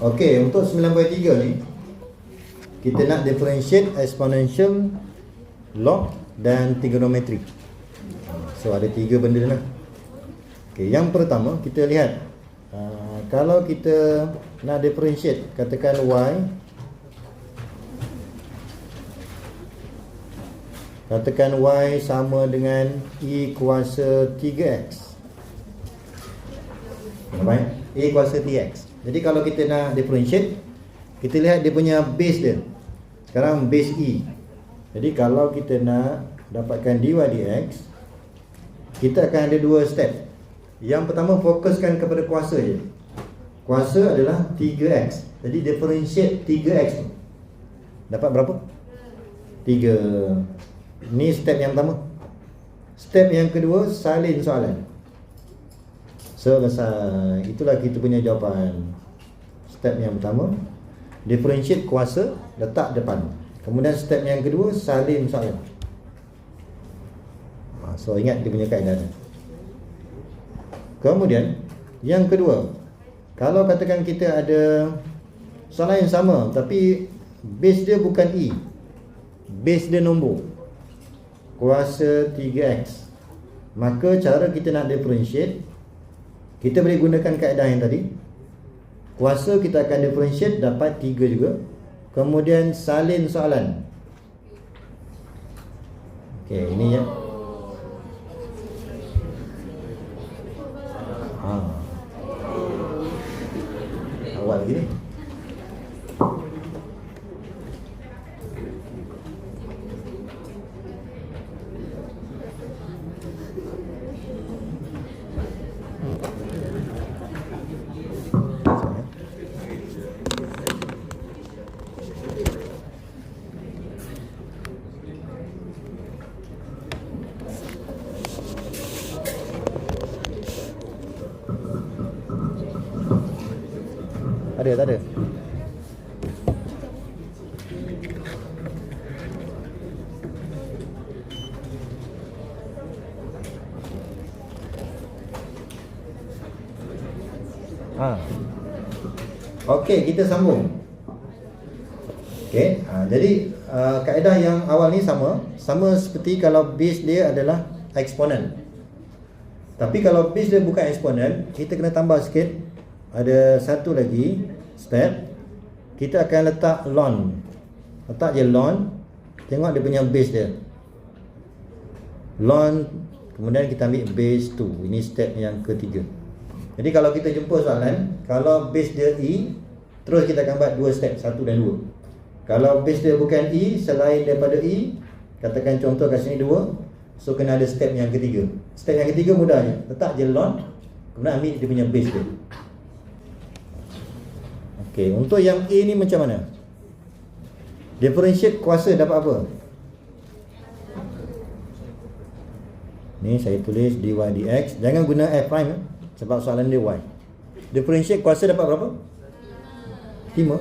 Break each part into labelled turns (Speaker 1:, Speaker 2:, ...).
Speaker 1: Okey, untuk 9/3 ni kita nak differentiate exponential, log dan trigonometry. So ada 3 benda lah. Okey, yang pertama kita lihat kalau kita nak differentiate, katakan y, katakan y sama dengan e kuasa 3x. Baik, e kuasa 3x. Jadi kalau kita nak differentiate, kita lihat dia punya base dia. Sekarang base e. Jadi kalau kita nak dapatkan dy dx, kita akan ada 2 step. Yang pertama, fokuskan kepada kuasa je. Kuasa adalah 3x. Jadi differentiate 3x tu. Dapat berapa? 3. Ni step yang pertama. Step yang kedua, salin soalan. Selesai. Itulah kita punya jawapan. Step yang pertama, differentiate kuasa, letak depan. Kemudian step yang kedua, salin soalan. So ingat dia punya kaedah. Kemudian yang kedua, kalau katakan kita ada soalan yang sama tapi base dia bukan e, base dia nombor, kuasa 3x, maka cara kita nak differentiate, kita boleh gunakan kaedah yang tadi. Kuasa kita akan differentiate, dapat 3 juga. Kemudian salin soalan. Okey, ini ya. Awal gini. Ada, tak ada? Okey, kita sambung. Okey, jadi kaedah yang awal ni sama seperti kalau base dia adalah eksponen. Tapi kalau base dia bukan eksponen, kita kena tambah sikit. Ada satu lagi step. Kita akan letak ln. Letak je ln. Tengok dia punya base dia. Ln. Kemudian kita ambil base 2. Ini step yang ketiga. Jadi kalau kita jumpa soalan, kalau base dia e, terus kita akan buat 2 step, 1 dan 2. Kalau base dia bukan e, selain daripada e, katakan contoh kat sini 2, so kena ada step yang ketiga. Step yang ketiga mudah je. Letak je ln. Kemudian ambil dia punya base dia. Okey, untuk yang A ni macam mana? Differentiate kuasa dapat apa? Ni saya tulis dy dx. Jangan guna f prime sebab soalan dia y. Differentiate kuasa dapat berapa? 5.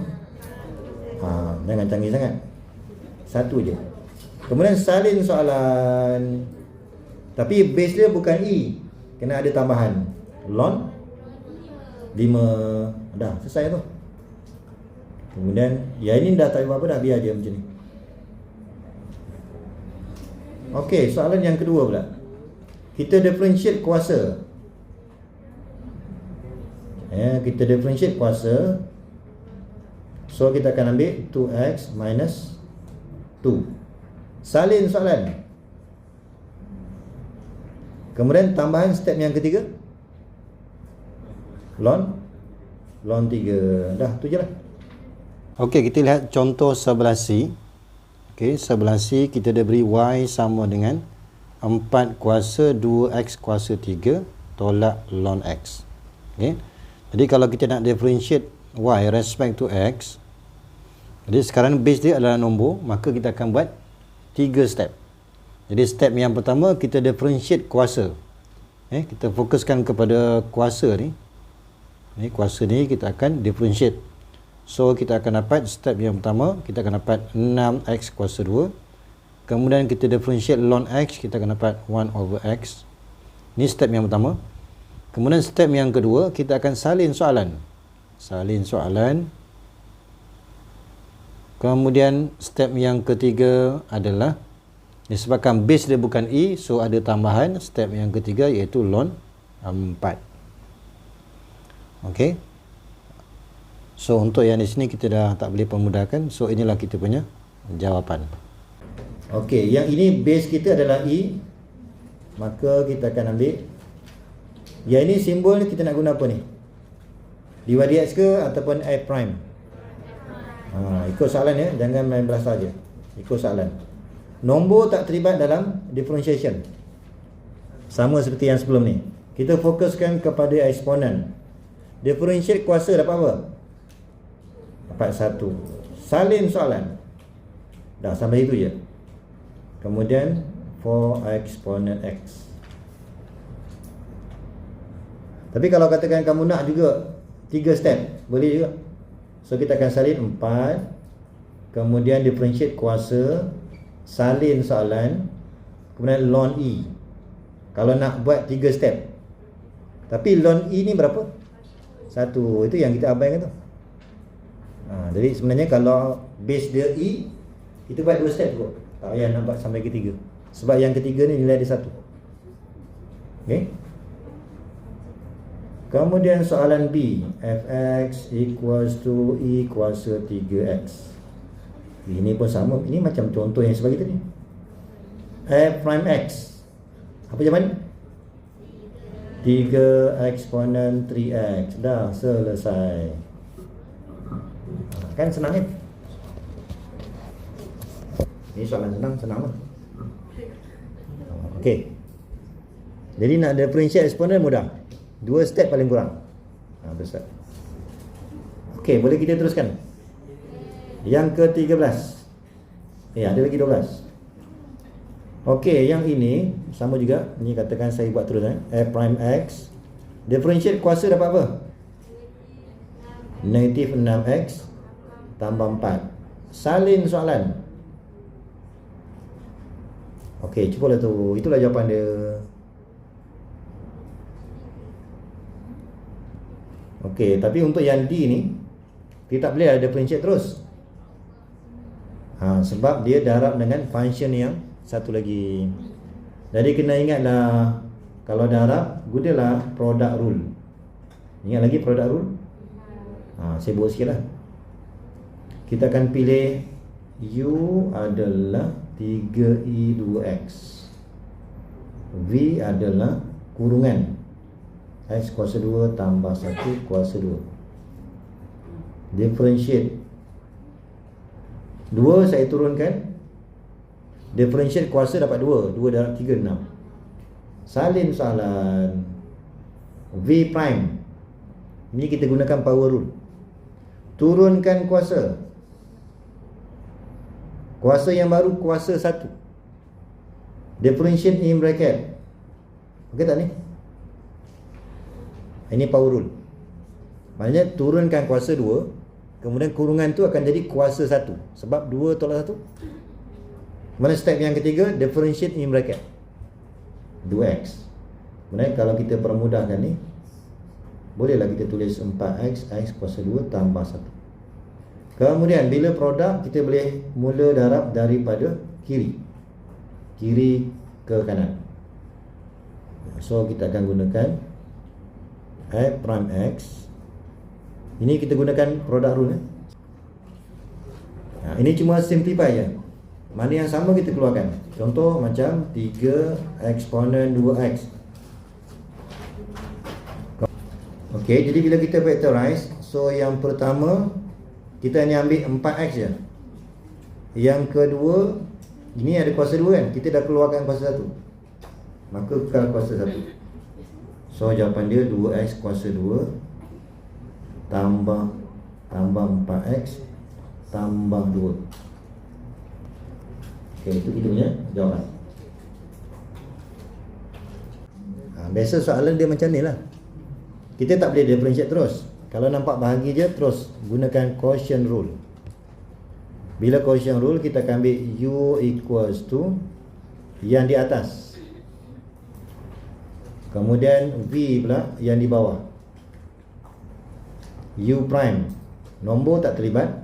Speaker 1: Jangan canggih sangat. 1 je. Kemudian salin soalan. Tapi base dia bukan e, kena ada tambahan ln 5. Dah selesai tu. Kemudian ya ini dah tak apa-apa dah, biar je macam ni. Okey, soalan yang kedua pula. Kita differentiate kuasa. Kita differentiate kuasa. So kita akan ambil 2x minus 2. Salin soalan. Kemudian tambahan step yang ketiga, ln 3. Dah, tu je lah. Okey, kita lihat contoh sebelah C. Okey, sebelah C kita dah beri y sama dengan 4 kuasa 2x kuasa 3 tolak ln x. Okey. Jadi kalau kita nak differentiate y respect to x, jadi sekarang base dia adalah nombor, maka kita akan buat 3 step. Jadi step yang pertama, kita differentiate kuasa. Kita fokuskan kepada kuasa ni. Kuasa ni kita akan differentiate. So kita akan dapat step yang pertama, kita akan dapat 6x kuasa 2. Kemudian kita differentiate ln x, kita akan dapat 1/x. Ni step yang pertama. Kemudian step yang kedua, kita akan salin soalan. salin soalan. Kemudian step yang ketiga adalah disebabkan base dia bukan E, so ada tambahan step yang ketiga iaitu ln 4. Okey. So untuk yang di sini kita dah tak boleh permudahkan, so inilah kita punya jawapan. Okey, yang ini base kita adalah E, maka kita akan ambil yang ini simbol ni kita nak guna apa ni? Dy dx ke ataupun f prime? Ikut soalan ya, jangan main belasah je. Ikut soalan. Nombor tak terlibat dalam differentiation. Sama seperti yang sebelum ni. Kita fokuskan kepada eksponen. Differentiate kuasa dapat apa? Dapat 1. Salin soalan. Dah sampai itu je. Kemudian for eksponen x. Tapi kalau katakan kamu nak juga 3 step, boleh juga. So kita akan salin 4, kemudian differentiate kuasa, salin soalan, kemudian ln E. Kalau nak buat 3 step. Tapi ln E ni berapa? 1. Itu yang kita abaikan tu. Jadi sebenarnya kalau base dia E, kita buat 2 step kot. Tak payah nak buat sampai ke 3. Sebab yang ketiga ni nilai dia 1. Okey. Kemudian soalan B, fx equals to E kuasa 3x. Ini pun sama. Ini macam contoh yang sebagai tadi. F prime x. Apa jawapan? 3 eksponen 3x. Dah selesai. Kan senang kan? Ini soalan senang lah. Okey. Jadi nak differentiate eksponen mudah. 2 step paling kurang. Besar. Okey, boleh kita teruskan. Yang ke-13. Ada lagi 12. Okey, yang ini sama juga. Ini katakan saya buat terus f prime x. Differentiate kuasa dapat apa? Negatif 6x tambah 4. Salin soalan. Okey, cubalah tu. Itulah jawapan dia. Okey, tapi untuk yang D ni kita tak boleh ada differentiate terus. Sebab dia darab dengan function yang satu lagi. Jadi kena ingatlah, kalau darab gunalah product rule. Ingat lagi product rule? Saya buat sikit lah. Kita akan pilih U adalah 3E2X. V adalah kurungan x kuasa 2 tambah 1 kuasa 2. Differentiate 2 saya turunkan. Differentiate kuasa dapat 2. 2 darab 3, 6. Salin soalan. V prime. Ini kita gunakan power rule. Turunkan kuasa. Kuasa yang baru kuasa 1. Differentiate in bracket. Okey tak ni? Ini power rule. Maknanya turunkan kuasa 2, kemudian kurungan tu akan jadi kuasa 1. Sebab 2 tolak 1. Kemudian step yang ketiga, differentiate in bracket 2x. Kemudian kalau kita permudahkan ni, bolehlah kita tulis 4x, x kuasa 2 tambah 1. Kemudian bila produk, kita boleh mula darab daripada kiri ke kanan. So kita akan gunakan f prime x. Ini kita gunakan product rule. Ini cuma simplify je. Mana yang sama kita keluarkan. Contoh macam 3 eksponen 2x. Okey, jadi bila kita factorize, so yang pertama kita hanya ambil 4x je. Yang kedua, ini ada kuasa 2 kan. Kita dah keluarkan kuasa 1. Maka kekal kuasa 1. So jawapan dia 2x kuasa 2 tambah 4x tambah 2. Okey, itu kita punya jawapan. Biasa soalan dia macam ni lah. Kita tak boleh differentiate terus. Kalau nampak bahagi je, terus gunakan quotient rule. Bila quotient rule, kita akan ambil U equals to yang di atas, kemudian V pula yang di bawah. U prime, nombor tak terlibat,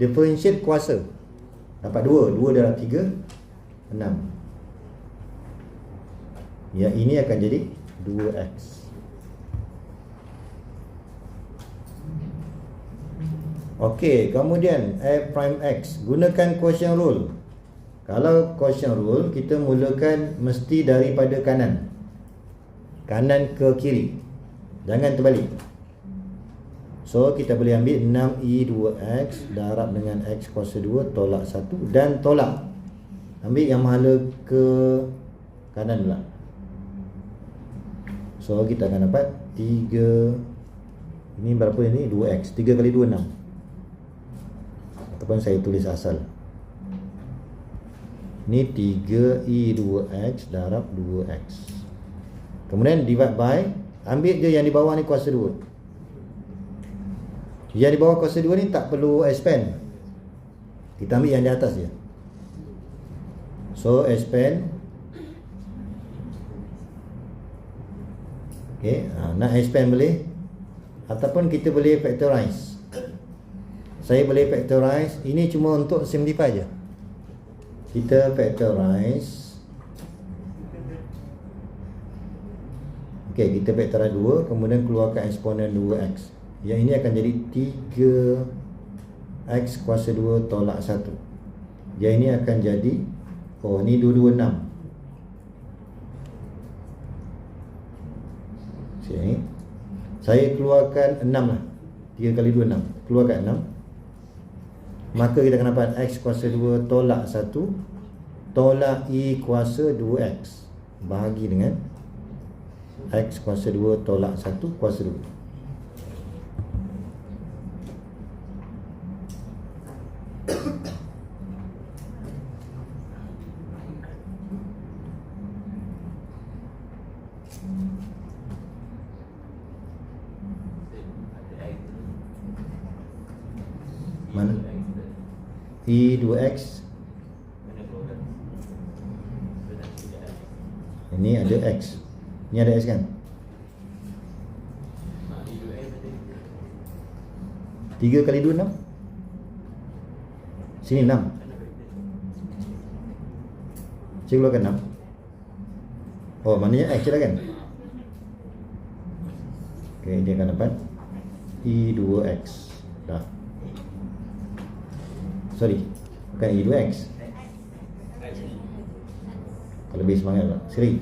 Speaker 1: differentiate kuasa, dapat 2 darab 3, 6. Yang ini akan jadi 2x. Okey, kemudian f prime x, gunakan quotient rule. Kalau quotient rule, kita mulakan mesti daripada kanan ke kiri, jangan terbalik. So kita boleh ambil 6i2x darab dengan x kuasa 2 tolak 1 dan tolak. Ambil yang mahala ke kanan pula. So kita akan dapat 3, ini berapa ini? 2x. 3 kali 2 6. Ataupun saya tulis asal. Ini 3i2x darab 2x. Kemudian divide by, ambil je yang di bawah ni kuasa 2. Yang di bawah kuasa 2 ni tak perlu expand. Kita ambil yang di atas je. So expand. Okay, nak expand boleh, ataupun kita boleh factorize. Saya boleh factorize. Ini cuma untuk simplify je. Kita factorize. Okay, kita factorize 2, kemudian keluarkan eksponen 2x. Yang ini akan jadi 3x kuasa 2 tolak 1. Yang ini akan jadi, oh ni 226. Sini saya keluarkan 6 lah. 3 kali 2 6. Keluarkan 6. Maka kita akan dapat x kuasa 2 tolak 1 tolak i kuasa 2x bahagi dengan x kuasa 2 tolak 1 kuasa 2. Mana? I2x. Ini ada x. Ini ada x kan? 3 kali 2 6. Sini 6. Saya keluarkan 6. Oh, maknanya x lah kan? Okay, dia akan dapat I2x. Dah. Sorry, bukan I2x. Kalau lebih semangat lah. Sekali.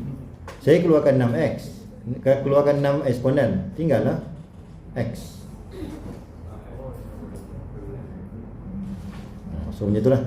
Speaker 1: Saya keluarkan 6x. Keluarkan 6 eksponen. Tinggallah x. So macam itulah.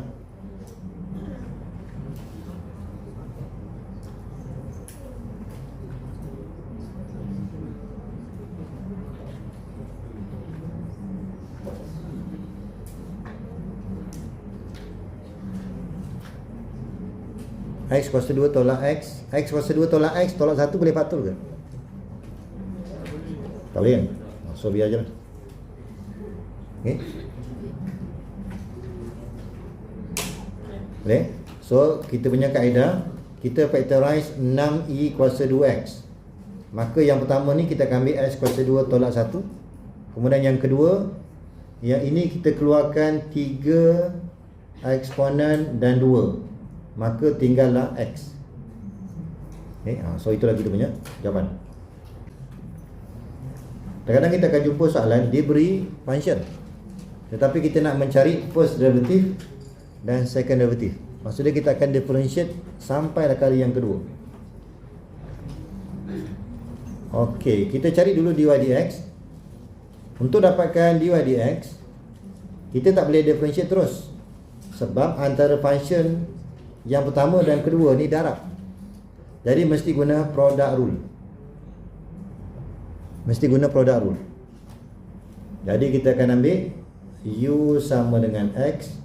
Speaker 1: X kuasa 2 tolak x. X kuasa 2 tolak x tolak 1 boleh patul ke? Tak boleh kan? So biar je lah. Okay. Boleh? So kita punya kaedah, kita factorize 6i kuasa 2x. Maka yang pertama ni kita akan ambil x kuasa 2 tolak 1. Kemudian yang kedua, yang ini kita keluarkan 3 eksponen dan 2. Maka tinggallah x. Okay, so itulah kita punya jawapan. Kadang-kadang kita akan jumpa soalan dia beri function, tetapi kita nak mencari first derivative dan second derivative. Maksudnya kita akan differentiate sampailah kali yang kedua. Okey, kita cari dulu dy dx. Untuk dapatkan dy dx, kita tak boleh differentiate terus, sebab antara function yang pertama dan kedua ni darab. Jadi mesti guna product rule. Mesti guna product rule. Jadi kita akan ambil u sama dengan x,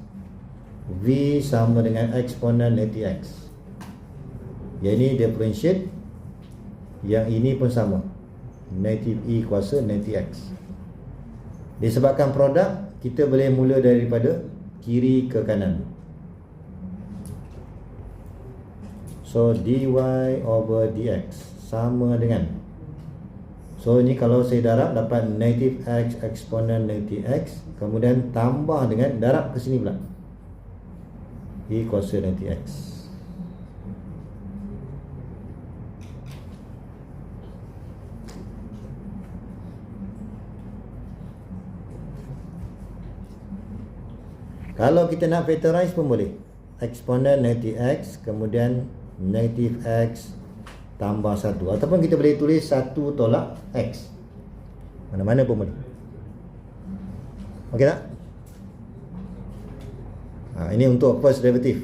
Speaker 1: v sama dengan eksponen negatif x. Yang ini differentiate. Yang ini pun sama, negatif e kuasa negatif x. Disebabkan produk, kita boleh mula daripada kiri ke kanan. So dy over dx sama dengan, So ini kalau saya darab dapat negative x eksponen negative x, kemudian tambah dengan darab ke sini pula, e kuasa negative x. Kalau kita nak factorize pun boleh, eksponen negative x kemudian negative x tambah 1, ataupun kita boleh tulis 1 tolak x, mana-mana pun boleh. Okey tak? Ini untuk first derivative.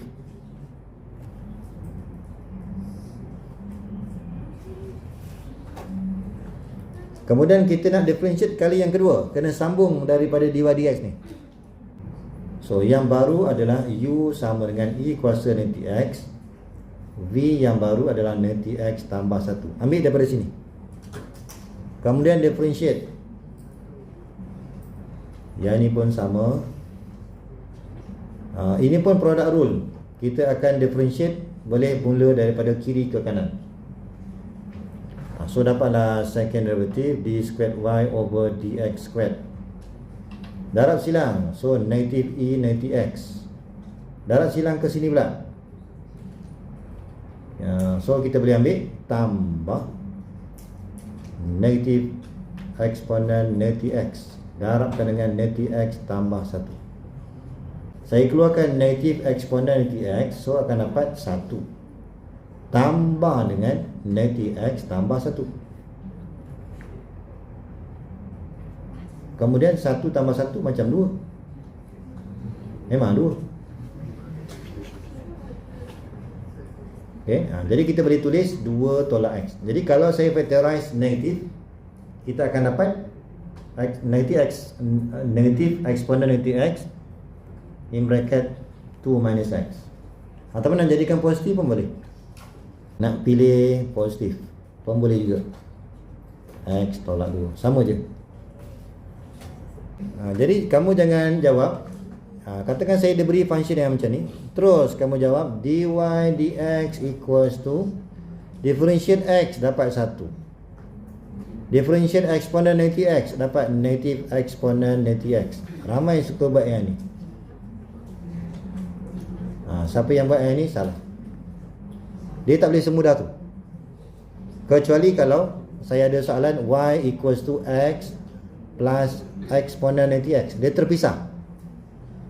Speaker 1: Kemudian kita nak differentiate kali yang kedua, kena sambung daripada dy dx ni. So yang baru adalah u sama dengan e kuasa negative x, v yang baru adalah negative x tambah 1. Ambil daripada sini, kemudian differentiate. Yang ini pun sama. Ini pun product rule. Kita akan differentiate, boleh mula daripada kiri ke kanan. So dapatlah second derivative d squared y over dx squared. Darab silang, so negative e negative x. Darab silang ke sini pula. So kita boleh ambil tambah negative eksponen negative x darabkan dengan negative x tambah 1. Saya keluarkan negative eksponen negative x, so akan dapat 1 tambah dengan negative x tambah 1. Kemudian 1 tambah 1 macam 2. Memang 2. Okay, jadi kita boleh tulis 2 tolak x. Jadi kalau saya factorize negative, kita akan dapat negative eksponen negative x in bracket 2 minus x. Ataupun nak jadikan positif pun boleh. Nak pilih positif pun boleh juga. X tolak 2, sama je. Jadi kamu jangan jawab, katakan saya diberi function yang macam ni, terus kamu jawab dy dx equals to differentiate x dapat 1, differentiate eksponen negative x dapat negative eksponen negative x. Ramai suka buat yang ni. Siapa yang buat yang ni salah. Dia tak boleh semudah tu, kecuali kalau saya ada soalan y equals to x plus eksponen negative x, dia terpisah.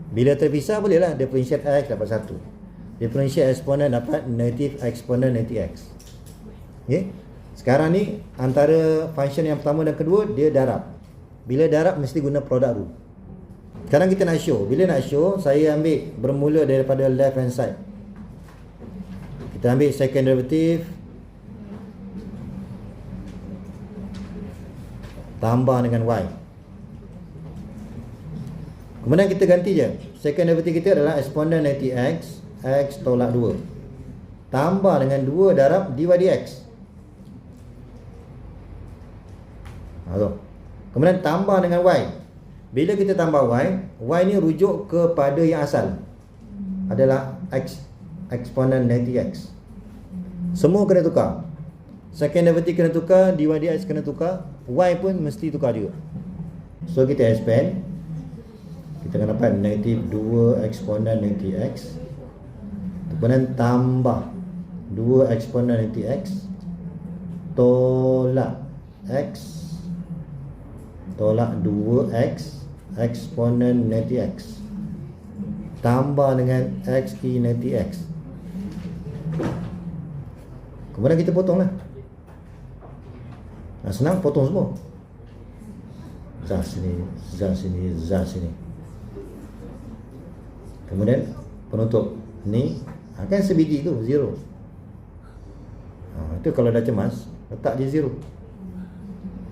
Speaker 1: Bila terpisah bolehlah differentiate x dapat 1, differentiate eksponen dapat negative eksponen negative x. Okay? Sekarang ni antara function yang pertama dan kedua dia darab. Bila darab mesti guna product rule. Sekarang kita nak show. Bila nak show, saya ambil bermula daripada left hand side. Kita ambil second derivative tambah dengan y. Kemudian kita ganti je. Second derivative kita adalah eksponen negative x, x tolak 2 tambah dengan 2 darab dy dx. Kemudian tambah dengan y. Bila kita tambah y, y ni rujuk kepada yang asal adalah x eksponen negative x. Semua kena tukar. Second derivative kena tukar, dy dx kena tukar, y pun mesti tukar juga. So kita expand, kita akan dapat negative 2 eksponen negative x, kemudian tambah 2 eksponen negative x tolak x tolak 2x eksponen negative x tambah dengan x e negative x. Kemudian kita potonglah. Senang, potong semua. Zah sini, zah sini, zah sini. Kemudian penutup ni akan sebiji tu 0. Itu kalau dah cemas, letak je 0.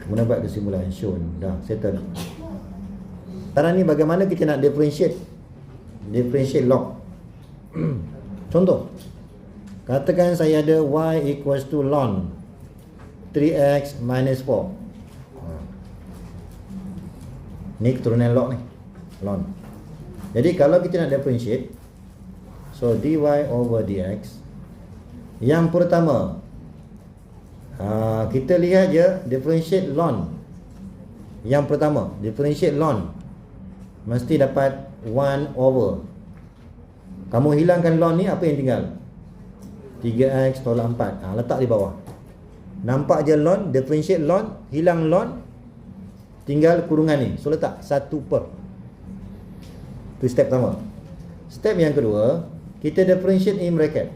Speaker 1: Kemudian buat kesimpulan, show, dah settle. Sekarang ni bagaimana kita nak differentiate log. Contoh, katakan saya ada y equals to ln 3x minus 4. Ni keturunan log ni, ln. Jadi kalau kita nak differentiate, so dy over dx, yang pertama Kita lihat je differentiate ln yang pertama. Differentiate ln mesti dapat 1 over. Kamu hilangkan ln ni, apa yang tinggal? 3x tolak 4. Letak di bawah. Nampak je ln, differentiate ln, hilang ln, tinggal kurungan ni. So letak 1 per. Itu step pertama. Step yang kedua, kita differentiate in bracket.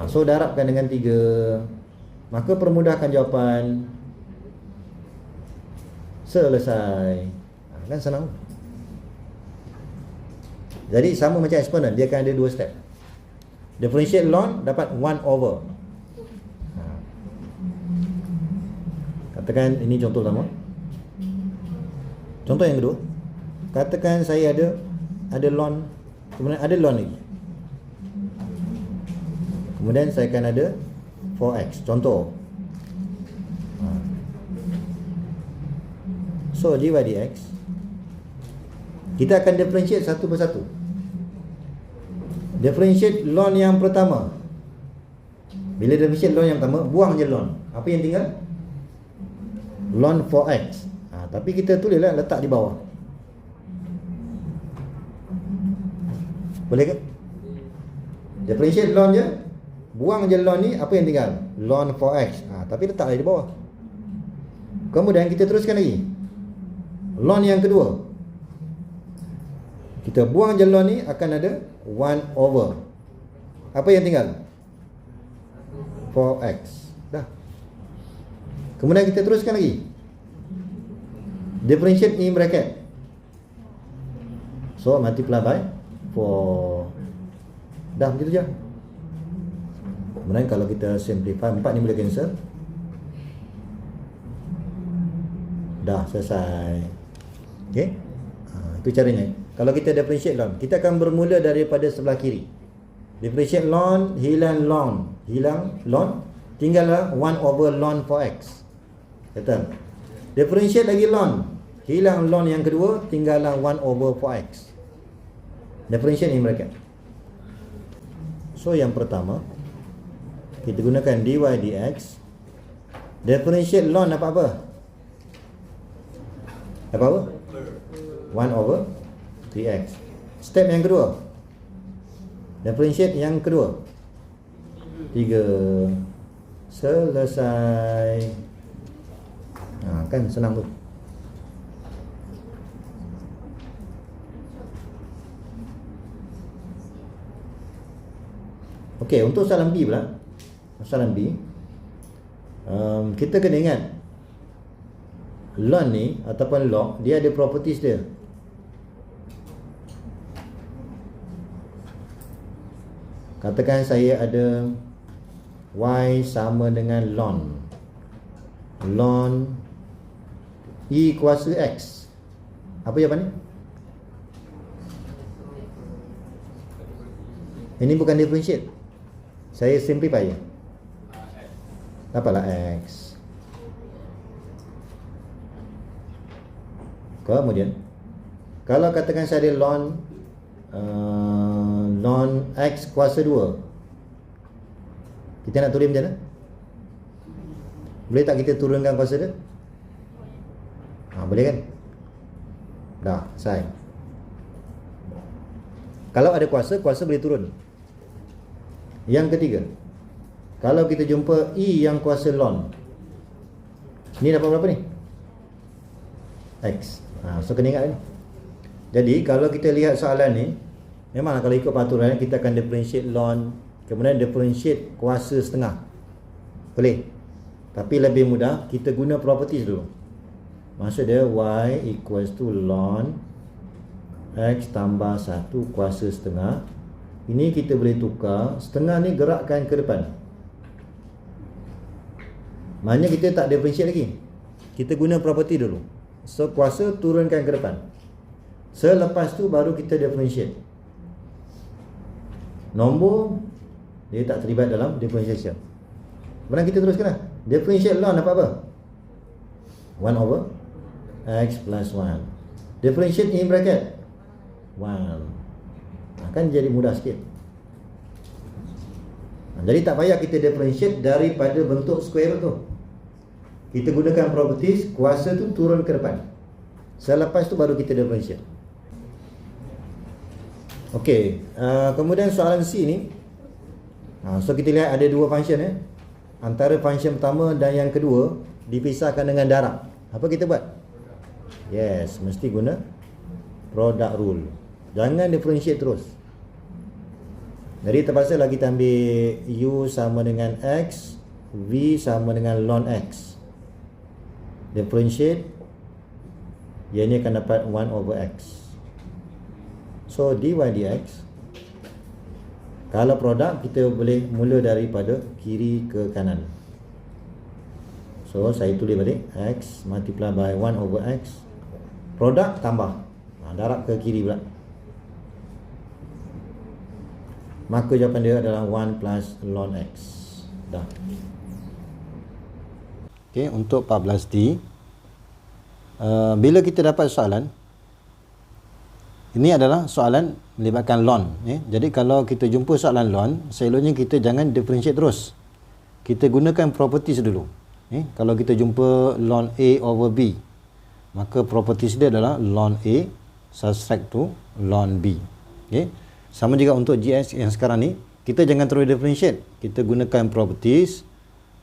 Speaker 1: So darabkan dengan 3, maka permudahkan jawapan. Selesai. Kan senang. Jadi sama macam eksponen, dia akan ada 2 step. Differentiate ln dapat 1 over. Katakan ini contoh pertama. Contoh yang kedua, katakan saya ada ln, kemudian ada ln lagi. Kemudian saya akan ada 4x. Contoh. So dy dx, kita akan differentiate satu persatu. Differentiate ln yang pertama. Bila differentiate ln yang pertama, buang je ln. Apa yang tinggal? Ln 4x. Tapi kita tulislah, letak di bawah. Boleh ke? Differentiate ln je, buang je ln ni, apa yang tinggal? Ln 4x. Tapi letaklah di bawah. Kemudian kita teruskan lagi. Ln yang kedua, kita buang je ln ni, akan ada 1 over. Apa yang tinggal? 4x. Dah. Kemudian kita teruskan lagi. Differentiate in bracket. So multiply by 4. Dah, begitu je. Kemudian kalau kita simplify, 4 ni boleh cancel. Dah, selesai. Okay. Itu caranya. Kalau kita differentiate ln, kita akan bermula daripada sebelah kiri. Differentiate ln, hilang ln, tinggallah 1 over ln 4x. Betul. Differentiate lagi ln, hilang ln yang kedua, tinggallah 1 over 4x. Differentiate in bracket. So yang pertama, kita gunakan dy dx. Differentiate ln dapat apa? Dapat apa? 1 over 3x. Step yang kedua, differentiate yang kedua, 3. Selesai. Kan senang tu. Okey, untuk soalan B pula. Soalan B, kita kena ingat ln ni ataupun log, dia ada properties dia. Katakan saya ada y sama dengan ln e kuasa x. Apa jawapan ni? Ini bukan differentiate, saya simplify je. Dapatlah x. Kemudian kalau katakan saya ada ln x kuasa 2, kita nak tulis macam mana? Boleh tak kita turunkan kuasa dia? Boleh kan? Dah, selesai. Kalau ada kuasa boleh turun. Yang ketiga, kalau kita jumpa e yang kuasa ln, ni dapat berapa ni? X. So kena ingat ni. Jadi kalau kita lihat soalan ni, memang kalau ikut peraturan kita akan differentiate ln, kemudian differentiate kuasa setengah. Boleh. Tapi lebih mudah kita guna properties dulu. Maksud dia y equals to ln x tambah 1 kuasa setengah. Ini kita boleh tukar, setengah ni gerakkan ke depan. Maknanya kita tak differentiate lagi, kita guna property dulu. So kuasa turunkan ke depan. Selepas tu baru kita differentiate. Nombor dia tak terlibat dalam differentiation. Kemudian kita teruskan lah. Differentiate ln dapat apa? 1 over x plus 1. Differentiate in bracket 1. Kan jadi mudah sikit. Jadi tak payah kita differentiate daripada bentuk square root tu. Kita gunakan properties, kuasa tu turun ke depan. Selepas tu baru kita differentiate. Okey, kemudian soalan C ni. So kita lihat ada dua function antara function pertama dan yang kedua dipisahkan dengan darab. Apa kita buat? Yes, mesti guna product rule. Jangan differentiate terus. Jadi terpaksa lah kita ambil U sama dengan X, V sama dengan ln X. Differentiate, yang ini akan dapat 1 over X. So dy dx, kalau produk kita boleh mula daripada kiri ke kanan. So saya tulis balik X multiply by 1 over X. Produk tambah, darab ke kiri pula. Maka jawapan dia adalah 1 plus ln X. Dah. Okay, untuk 14D, bila kita dapat soalan, ini adalah soalan melibatkan ln. Jadi kalau kita jumpa soalan ln, seloknya kita jangan differentiate terus. Kita gunakan properties dulu. Kalau kita jumpa ln A over B, maka properties dia adalah ln A subtract to ln B. Sama juga untuk GX yang sekarang ni, kita jangan terus differentiate. Kita gunakan properties.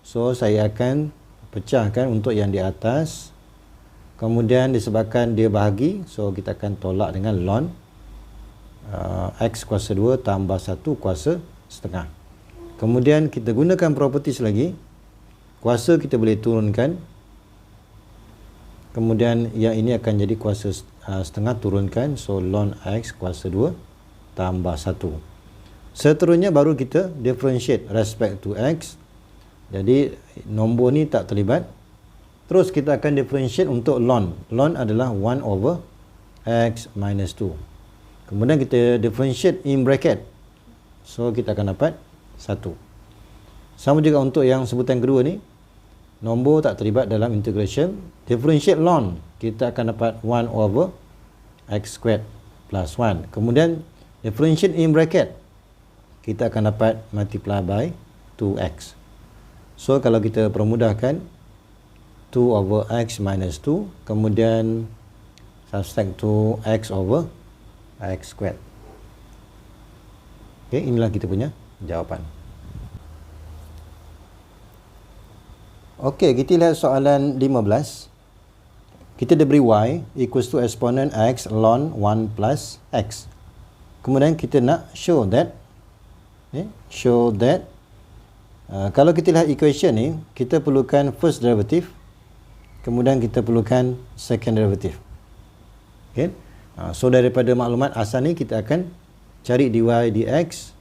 Speaker 1: So saya akan pecahkan untuk yang di atas. Kemudian disebabkan dia bahagi, so kita akan tolak dengan ln X kuasa 2 tambah 1 kuasa setengah. Kemudian kita gunakan properties lagi. Kuasa kita boleh turunkan. Kemudian yang ini akan jadi kuasa setengah turunkan. So ln X kuasa 2 tambah 1. Seterusnya baru kita differentiate respect to X. Jadi nombor ni tak terlibat. Terus kita akan differentiate untuk ln. Ln adalah 1 over X minus 2. Kemudian kita differentiate in bracket. So kita akan dapat 1. Sama juga untuk yang sebutan kedua ni. Nombor tak terlibat dalam integration. Differentiate ln. Kita akan dapat 1 over X squared plus 1. Kemudian differentiate in bracket. Kita akan dapat multiply by 2X. So kalau kita permudahkan, 2 over X minus 2, kemudian subtract to X over X squared. Okay, inilah kita punya jawapan. Okey, kita lihat soalan 15. Kita diberi Y equals to exponent X ln 1 plus X. Kemudian kita nak show that, kalau kita lihat equation ni, kita perlukan first derivative, kemudian kita perlukan second derivative. Okay. So daripada maklumat asal ni kita akan cari dy dx.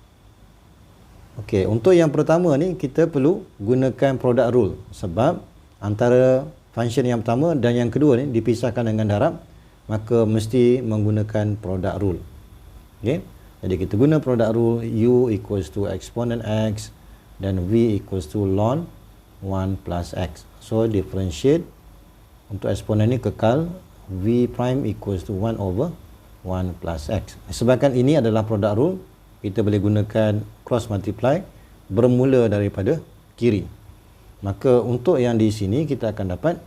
Speaker 1: Okey, untuk yang pertama ni kita perlu gunakan product rule sebab antara function yang pertama dan yang kedua ni dipisahkan dengan darab, maka mesti menggunakan product rule. Okey. Jadi kita guna product rule, u equals to exponent x dan v equals to ln 1 plus x. So differentiate untuk eksponen ni kekal, v prime equals to 1 over 1 plus x. Sebabkan ini adalah product rule, kita boleh gunakan cross multiply bermula daripada kiri. Maka untuk yang di sini kita akan dapat,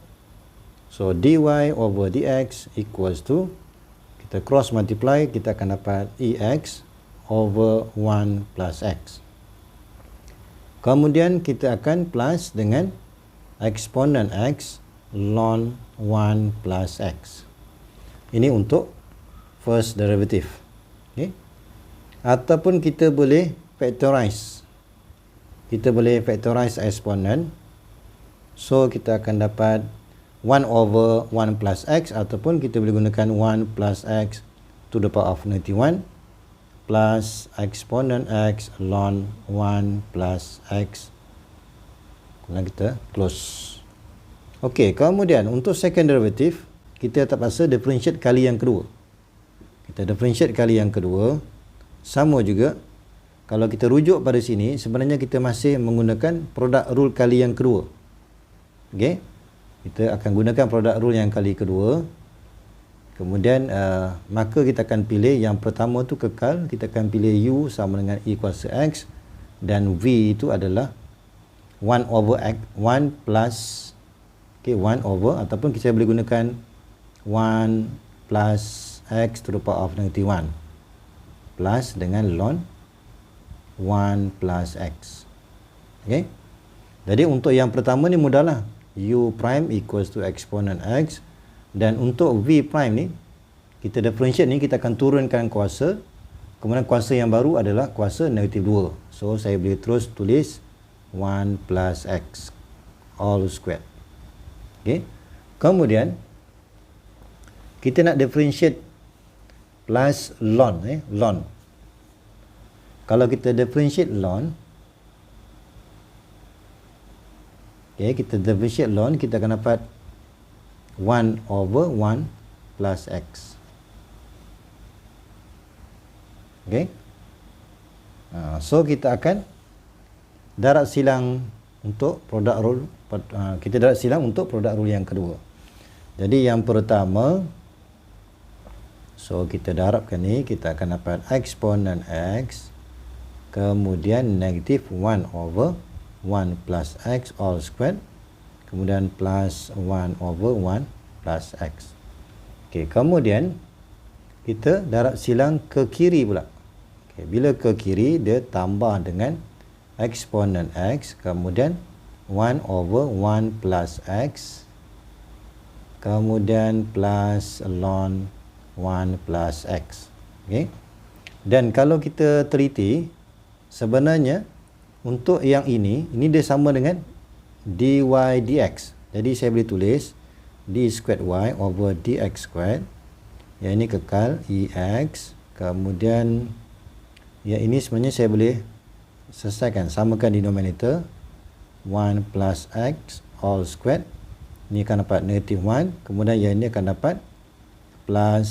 Speaker 1: so dy over dx equals to, kita cross multiply, kita akan dapat ex over 1 plus x. Kemudian kita akan plus dengan eksponen x ln 1 plus x. Ini untuk first derivative. Okay. Ataupun kita boleh factorize. Kita boleh factorize eksponen. So kita akan dapat 1 over 1 plus x, ataupun kita boleh gunakan 1 plus x to the power of 91 plus eksponen x ln 1 plus x. Kemudian kita close. Okey, kemudian untuk second derivative, kita terpaksa differentiate kali yang kedua. Kita differentiate kali yang kedua, sama juga. Kalau kita rujuk pada sini, sebenarnya kita masih menggunakan product rule kali yang kedua. Okey, kita akan gunakan product rule yang kali kedua. Kemudian maka kita akan pilih yang pertama tu kekal, kita akan pilih u sama dengan e kuasa x, dan V itu adalah 1 over X, 1 plus, 1 over, ataupun kita boleh gunakan 1 plus X to the power of negative 1 plus dengan ln 1 plus X. Okay. Jadi untuk yang pertama ni mudahlah. U prime equals to exponent X, dan untuk V prime ni kita differentiate ni, kita akan turunkan kuasa, kemudian kuasa yang baru adalah kuasa negatif 2. So saya boleh terus tulis 1 plus X all squared. Okay. Kemudian kita nak differentiate plus ln, ln. Kalau kita differentiate ln, kita differentiate ln, kita akan dapat 1 over 1 plus X. So kita akan darab silang untuk produk rule, kita darab silang untuk produk rule yang kedua. Jadi yang pertama, so kita darabkan ni, kita akan dapat exponent X, kemudian negatif 1 over 1 plus X all squared, kemudian plus 1 over 1 plus X. Kemudian kita darab silang ke kiri pula. Bila ke kiri, dia tambah dengan exponent X, kemudian 1 over 1 plus X, kemudian plus ln 1 plus X. Dan kalau kita teliti, sebenarnya untuk yang ini dia sama dengan dy dx. Jadi saya boleh tulis d squared y over dx squared. Yang ini kekal ex, kemudian yang ini sebenarnya saya boleh selesaikan, samakan denominator 1 plus x all squared. Ini akan dapat negative 1, kemudian yang ini akan dapat plus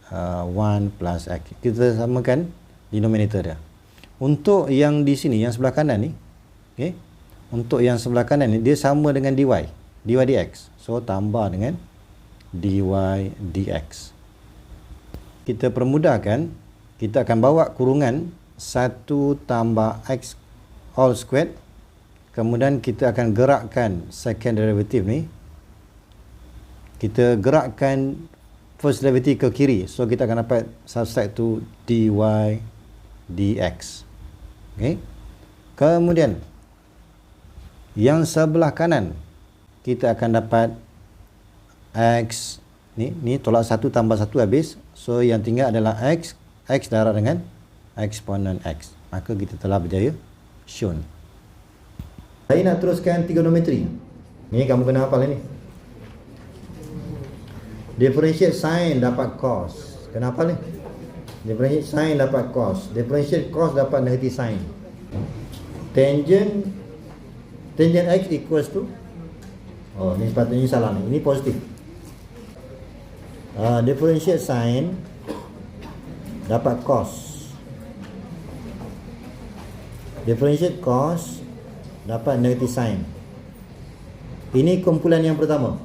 Speaker 1: 1 plus x. Kita samakan denominator dia. Untuk yang di sini, yang sebelah kanan ni, untuk yang sebelah kanan ni, dia sama dengan dy dx. So tambah dengan dy dx. Kita permudahkan, kita akan bawa kurungan 1 tambah x all squared, kemudian kita akan gerakkan second derivative ni, kita gerakkan first derivative ke kiri. So kita akan dapat subtract to dy dx. Kemudian yang sebelah kanan, kita akan dapat x ni tolak 1 tambah 1 habis. So yang tinggal adalah x darab dengan exponent X. Maka kita telah berjaya shown. Saya nak teruskan trigonometri. Ni kamu kena hafal ni. Differentiate sin dapat cos. Kena hafal ni. Differentiate sin dapat cos. Differentiate cos dapat negative sin. Tangent X equals to, oh ni sepatutnya salah ni. Ini positif. Differentiate sin dapat cos. Differentiate cos dapat negative sin. Ini kumpulan yang pertama.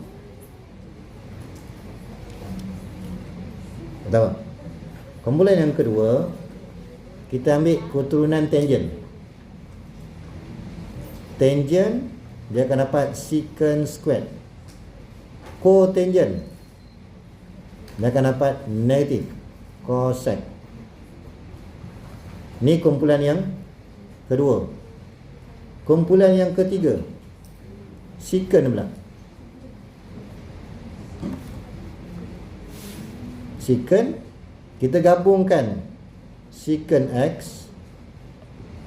Speaker 1: Betul? Kumpulan yang kedua, kita ambil keturunan tangent. Tangent dia akan dapat secant squared. Cotangent dia akan dapat negative cosec. Ni kumpulan yang kedua. Kumpulan yang ketiga, secant pula. Secant, kita gabungkan secant x,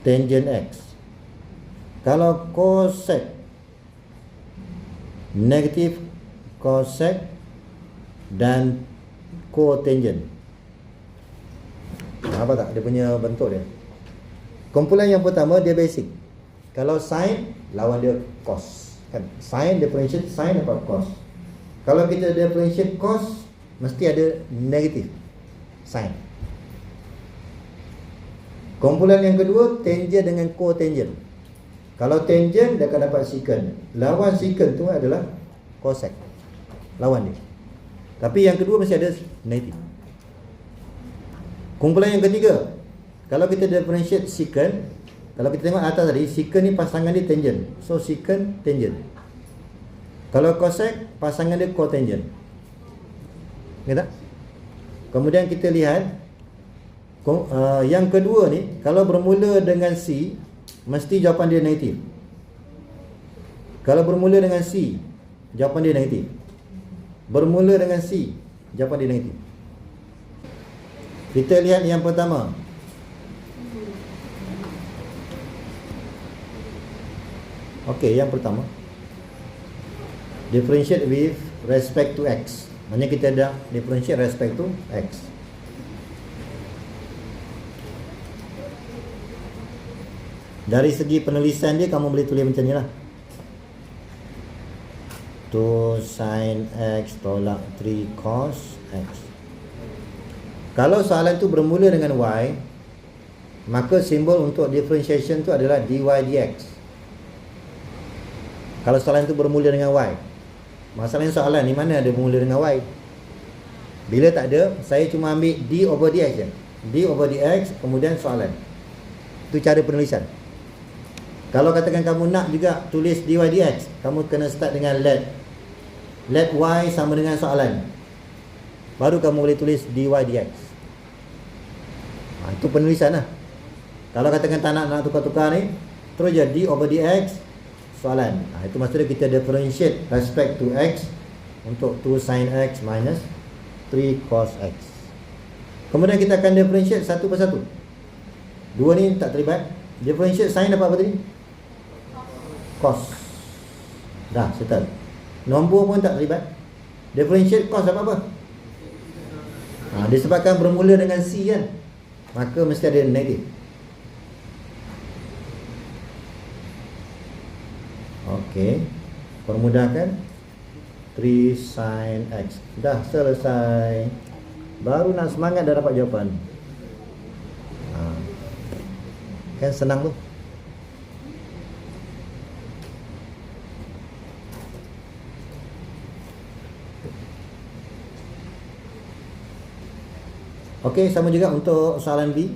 Speaker 1: tangent x. Kalau cosec, negatif cosec dan cotangent. Apa tak dia punya bentuk dia? Kumpulan yang pertama dia basic. Kalau sin, lawan dia cos. Kan? Sin differentiate sin dapat cos. Kalau kita differentiate cos, mesti ada negatif sin. Kumpulan yang kedua, tangent dengan cotangent. Kalau tangent dia akan dapat secant. Lawan secant tu adalah cosec. Lawan dia. Tapi yang kedua mesti ada negatif. Kumpulan yang ketiga, kalau kita differentiate secant, Kalau kita tengok atas tadi, secant ni pasangan dia tangent. So secant tangent. Kalau cosec, pasangan dia cotangent. Okay tak? Kemudian kita lihat yang kedua ni, kalau bermula dengan C, mesti jawapan dia negatif. Kalau bermula dengan C, jawapan dia negatif. Bermula dengan C, jawapan dia negatif. Kita lihat yang pertama. Okey, yang pertama, differentiate with respect to X. Maksudnya kita ada differentiate respect to X. Dari segi penulisan dia, kamu boleh tulis macam ni lah. 2 sin X tolak 3 cos X. Kalau soalan tu bermula dengan Y, maka simbol untuk differentiation tu adalah dy dx. Kalau soalan tu bermula dengan Y. Masalahnya soalan ni mana ada bermula dengan Y. Bila tak ada, saya cuma ambil d over dx je. D over dx, kemudian soalan. Itu cara penulisan. Kalau katakan kamu nak juga tulis dy dx, kamu kena start dengan let y sama dengan soalan. Baru kamu boleh tulis dy dx. Itu penulisan lah. Kalau katakan tak nak tukar-tukar ni, terus je d over dx, soalan. Itu maksudnya kita differentiate respect to X untuk 2 sin X minus 3 cos X. Kemudian kita akan differentiate satu persatu. Dua ni tak terlibat. Differentiate sin dapat apa tadi? Cos. Dah, settle. Nombor pun tak terlibat. Differentiate cos dapat apa? Disebabkan bermula dengan C kan, maka mesti ada negatif. Okey, permudahkan 3 sin X. Dah selesai. Baru nak semangat dah dapat jawapan. Kan senang tu. Okey, sama juga untuk soalan B.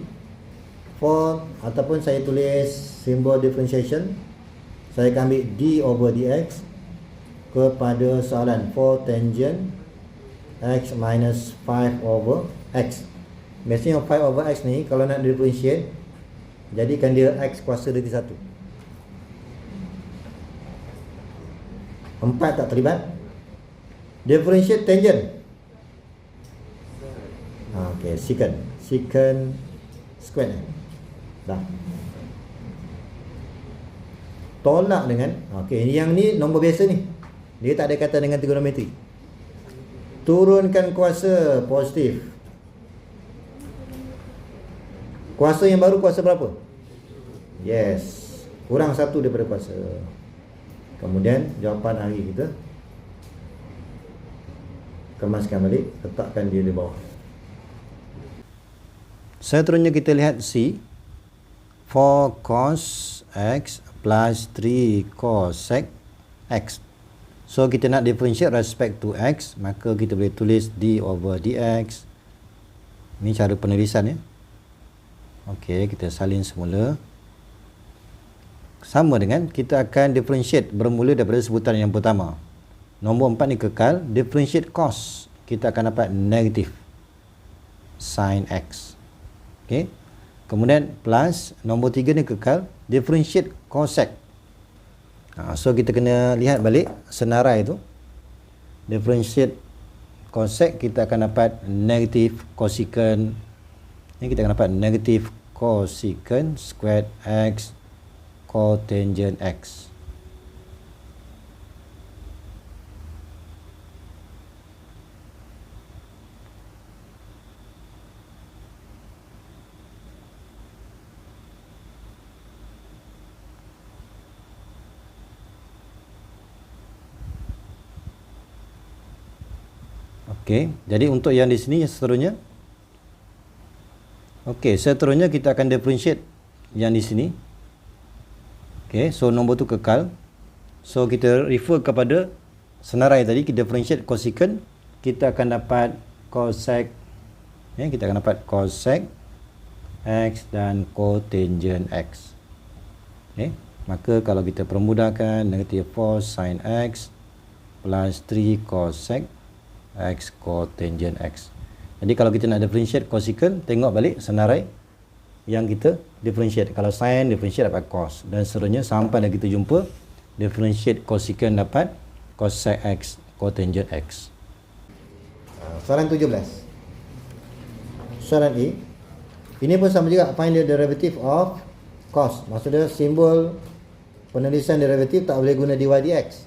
Speaker 1: For ataupun saya tulis simbol differentiation, saya akan ambil d over dx kepada soalan 4 tangent x minus 5 over x. Biasanya 5 over x ni kalau nak differentiate, jadikan dia x kuasa darti 1. 4 tak terlibat. Differentiate tangent. Okey, secant square. Dah. Tolak dengan, okey, yang ni nombor biasa ni. Dia tak ada kata dengan trigonometri. Turunkan kuasa positif. Kuasa yang baru kuasa berapa? Yes. Kurang 1 daripada kuasa. Kemudian jawapan akhir kita kemaskan balik, letakkan dia di bawah. Seterusnya kita lihat C. 4 cos X plus 3 cosec X. So kita nak differentiate respect to X, maka kita boleh tulis d over dx. Ini cara penulisan ya. Okey, kita salin semula. Sama dengan kita akan differentiate bermula daripada sebutan yang pertama. Nombor 4 ni kekal. Differentiate cos, kita akan dapat negatif sin X. Okey. Kemudian plus nombor 3 ni kekal. Differentiate cosec. So kita kena lihat balik senarai tu. Differentiate cosec, kita akan dapat negatif cosecant. Ni kita akan dapat negatif cosecant squared X cotangent X. Okey, jadi untuk yang di sini seterusnya. Okey, seterusnya kita akan differentiate yang di sini. Okey, so nombor tu kekal. So kita refer kepada senarai tadi, kita differentiate cosecant, kita akan dapat cosec, kita akan dapat cosec X dan cotangent X. Maka kalau kita permudahkan, negatif 4 sin x plus 3 cosec x cotangent x. Jadi kalau kita nak differentiate cosecant, tengok balik senarai yang kita differentiate. Kalau sin differentiate dapat cos, dan seterusnya sampai dah kita jumpa differentiate cosecant dapat cosec x cotangent x. Soalan 17. Soalan A. Ini pun sama juga, find the derivative of cos. Maksudnya simbol penulisan derivatif tak boleh guna dy dx.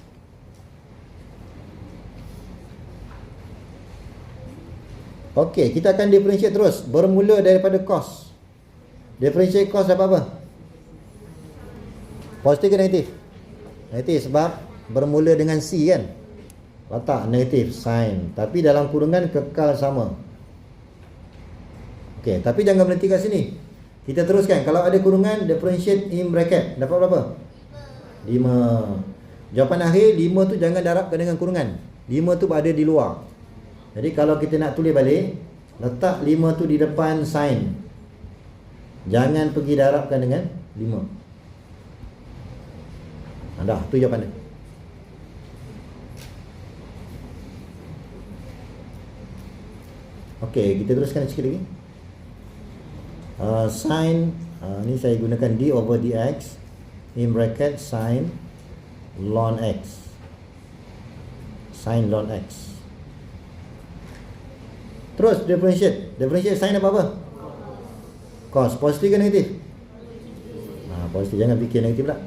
Speaker 1: Okey, kita akan differentiate terus bermula daripada cos. Differentiate cos dapat apa? Positif ke negatif? Negatif sebab bermula dengan C kan. Letak negatif sin, tapi dalam kurungan kekal sama. Okey, tapi jangan berhenti kat sini. Kita teruskan. Kalau ada kurungan, differentiate in bracket. Dapat berapa? 5. Jawapan akhir 5 tu jangan darabkan dengan kurungan. 5 tu ada di luar. Jadi kalau kita nak tulis balik, letak 5 tu di depan sin. Jangan pergi darabkan dengan 5. Dah, tu jawapan dia. Okey, kita teruskan sikit lagi. Sin, ni saya gunakan d over dx in bracket sin ln x. Sin ln x. Terus differentiate. Differentiate sin apa? Cos. Positif ke negatif? Positif. Jangan fikir negatif pula.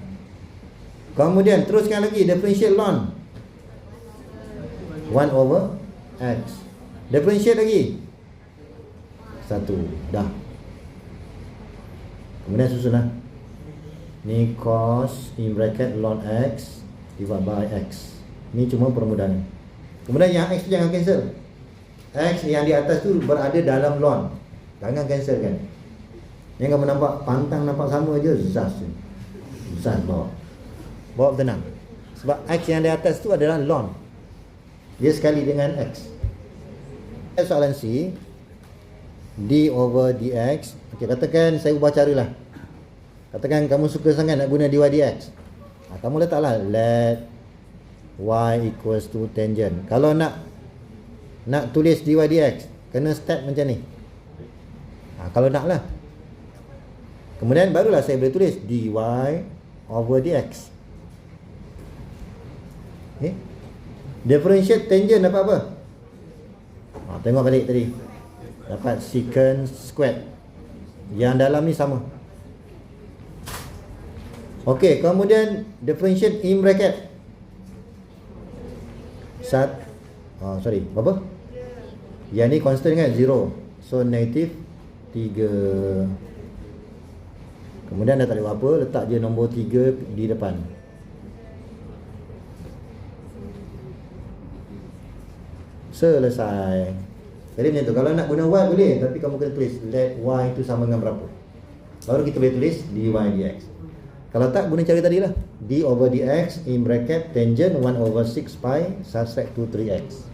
Speaker 1: Kemudian teruskan lagi. Differentiate ln 1 over x. Differentiate lagi 1. Dah. Kemudian susunlah. Ni cos in bracket ln x divided by x. Ni cuma permudahan. Kemudian yang x tu jangan cancel. X yang di atas tu berada dalam ln. Jangan cancel kan. Yang kamu nampak pantang nampak sama je, zas. Zas bawa. Bawa tenang. Sebab x yang di atas tu adalah ln. Dia sekali dengan x. Soalan C, d over dx. Okey, katakan saya ubah cara lah. Katakan kamu suka sangat nak guna dy dx. Kamu letaklah let y equals to tangent. Kalau nak tulis dy dx, kena step macam ni. Kalau nak lah. Kemudian barulah saya boleh tulis dy over dx. Okay. Differentiate tangent dapat apa? Tengok balik tadi. Dapat secant squared. Yang dalam ni sama. Okey, kemudian differentiate in bracket. Berapa? Yang ni constant kan? 0. So negatif 3. Kemudian dah tak ada apa, letak je nombor 3 di depan. Selesai. Jadi macam tu. Kalau nak guna y boleh, tapi kamu kena tulis let y itu sama dengan berapa. Baru kita boleh tulis dy dx. Kalau tak, guna cara tadi lah. d over dx in bracket tangent 1 over 6 pi subtract to 3x.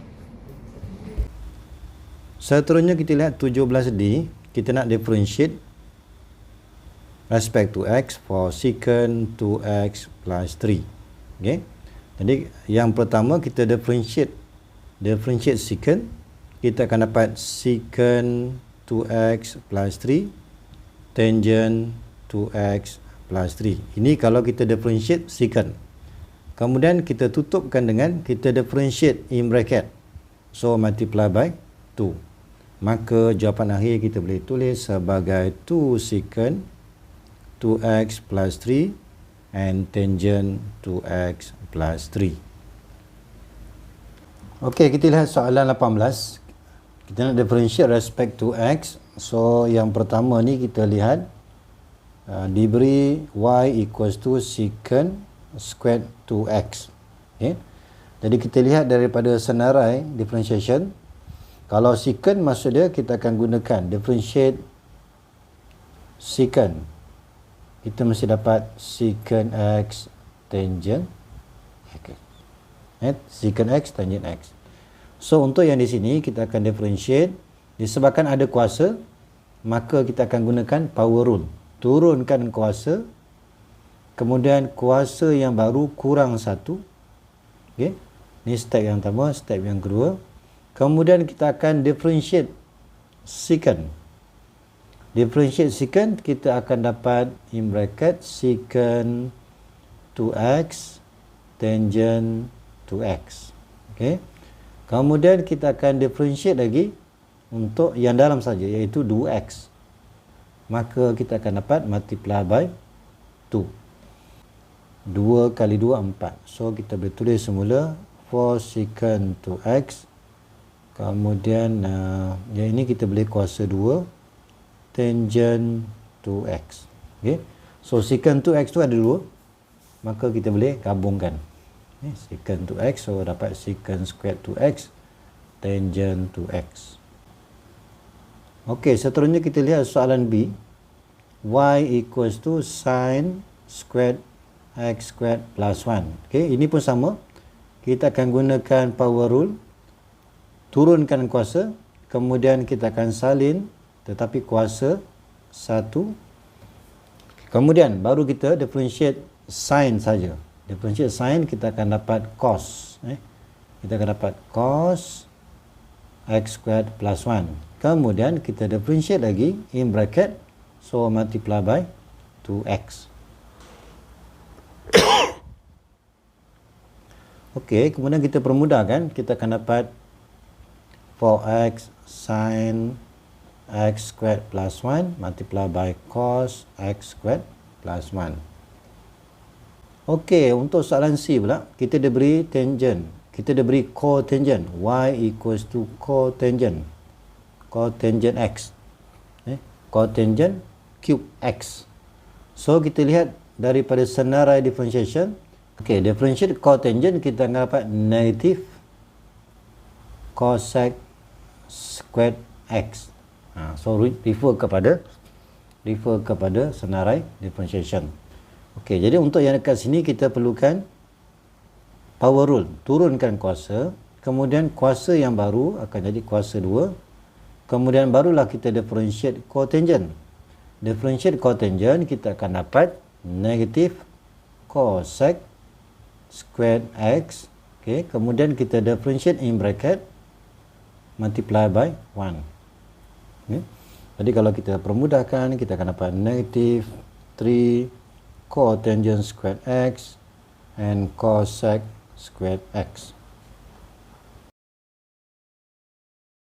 Speaker 1: Seterusnya kita lihat 17D. Kita nak differentiate respect to x for secant 2x plus 3. Okay. Jadi yang pertama kita differentiate secant. Kita akan dapat secant 2x plus 3 tangent 2x plus 3. Ini kalau kita differentiate secant. Kemudian kita tutupkan dengan kita differentiate in bracket. So multiply by 2. Maka jawapan akhir kita boleh tulis sebagai 2 secant 2x plus 3 and tangent 2x plus 3. Okey, kita lihat soalan 18. Kita nak differentiate respect to x. So yang pertama ni kita lihat diberi y equals to secant squared 2x. Okay. Jadi kita lihat daripada senarai differentiation. Kalau secant maksud dia kita akan gunakan differentiate secant. Kita mesti dapat secant x tangent x. Secant x tangent x. So untuk yang di sini kita akan differentiate. Disebabkan ada kuasa, maka kita akan gunakan power rule. Turunkan kuasa, kemudian kuasa yang baru kurang 1. Okey. Ni step yang pertama, step yang kedua. Kemudian kita akan differentiate secant. Differentiate secant, kita akan dapat in bracket secant 2x tangent 2x. Okey. Kemudian kita akan differentiate lagi untuk yang dalam saja, iaitu 2x. Maka kita akan dapat multiply by 2. 2 kali 2, 4. So, kita boleh tulis semula 4 secant 2x. Kemudian, yang ini kita boleh kuasa 2 tangent 2x. Okay. So, secant 2x tu ada 2. Maka kita boleh gabungkan. Okay. Secant 2x, so dapat secant squared 2x tangent 2x. Okey, seterusnya kita lihat soalan B. Y equals to sin squared x squared plus 1. Okey, ini pun sama. Kita akan gunakan power rule. Turunkan kuasa. Kemudian kita akan salin. Tetapi kuasa 1. Kemudian baru kita differentiate sin saja. Differentiate sin, kita akan dapat cos. Kita akan dapat cos x squared plus 1. Kemudian kita differentiate lagi in bracket, so multiply by 2x. Okey, kemudian kita permudahkan, kita akan dapat 4x sin x squared plus 1 multiply by cos x squared plus 1. Okey, untuk soalan C pula, kita diberi tangent. Kita diberi cotangent. Y equals to cotangent x. Cotangent cube x. So, kita lihat daripada senarai differentiation. Okey, differentiate cotangent, kita akan dapat negative cosec squared x. So, refer kepada senarai differentiation. Okey, jadi untuk yang dekat sini kita perlukan power rule. Turunkan kuasa. Kemudian kuasa yang baru akan jadi kuasa 2. Kemudian barulah kita differentiate cotangent. Differentiate cotangent, kita akan dapat negative cosec squared x. Okay. Kemudian kita differentiate in bracket multiply by 1. Okay. Jadi kalau kita permudahkan, kita akan dapat negative 3 cotangent squared x and cosec squared x.